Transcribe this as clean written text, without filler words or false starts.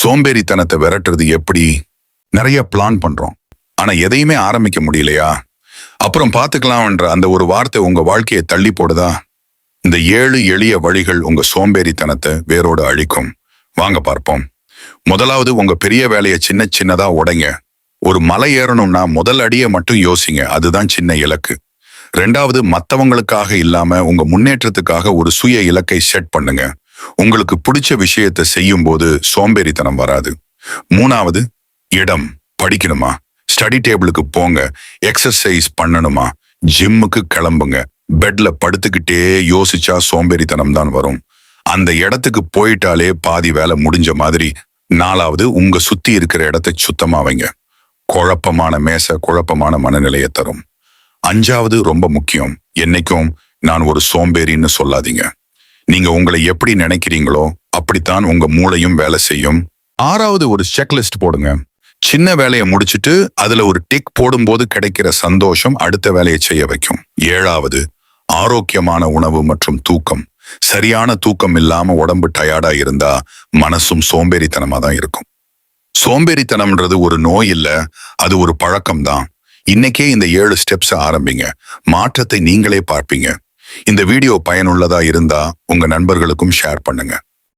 சோம்பேறித்தனத்தை விரட்டுறது எப்படி? நிறைய பிளான் பண்றோம், ஆனா எதையுமே ஆரம்பிக்க முடியலையா? அப்புறம் பாத்துக்கலாம்ன்ற அந்த ஒரு வார்த்தை உங்க வாழ்க்கையை தள்ளி போடுதா? இந்த 7 எளிய வழிகள் உங்க சோம்பேறித்தனத்தை வேரோடு அழிக்கும். வாங்க பார்ப்போம். முதலாவது, உங்க பெரிய வேலையை சின்ன சின்னதா உடைங்க. ஒரு மலை ஏறணும்னா முதல் அடியை மட்டும் யோசிங்க, அதுதான் சின்ன இலக்கு. ரெண்டாவது, மத்தவங்களுக்காக இல்லாம உங்க முன்னேற்றத்துக்காக ஒரு சுய இலக்கை செட் பண்ணுங்க. உங்களுக்கு பிடிச்ச விஷயத்தை செய்யும் போது சோம்பேறித்தனம் வராது. மூணாவது, இடம். படிக்கணுமா? ஸ்டடி டேபிளுக்கு போங்க. எக்ஸசைஸ் பண்ணணுமா? ஜிம்முக்கு கிளம்புங்க. பெட்ல படுத்துக்கிட்டே யோசிச்சா சோம்பேறித்தனம் தான் வரும். அந்த இடத்துக்கு போயிட்டாலே பாதி வேலை முடிஞ்ச மாதிரி. நாலாவது, உங்க சுத்தி இருக்கிற இடத்தை சுத்தமா வைங்க. குழப்பமான மேசை குழப்பமான மனநிலையை தரும். அஞ்சாவது, ரொம்ப முக்கியம், என்னைக்கும் நான் ஒரு சோம்பேறின்னு சொல்லாதீங்க. நீங்க உங்களை எப்படி நினைக்கிறீங்களோ அப்படித்தான் உங்க மூளையும் வேலை செய்யும். ஆறாவது, ஒரு செக்லிஸ்ட் போடுங்க. சின்ன வேலையை முடிச்சிட்டு அதுல ஒரு டிக் போடும்போது கிடைக்கிற சந்தோஷம் அடுத்த வேலையை செய்ய வைக்கும். ஏழாவது, ஆரோக்கியமான உணவு மற்றும் தூக்கம். சரியான தூக்கம் இல்லாம உடம்பு டயர்டா இருந்தா மனசும் சோம்பேறித்தனமா தான் இருக்கும். சோம்பேறித்தனம்ன்றது ஒரு நோய் இல்ல, அது ஒரு பழக்கம் தான். இன்னைக்கே இந்த 7 ஸ்டெப்ஸ் ஆரம்பிங்க. மாற்றத்தை நீங்களே பார்ப்பீங்க. இந்த வீடியோ பயனுள்ளதா இருந்தா உங்க நண்பர்களுக்கும் ஷேர் பண்ணுங்க.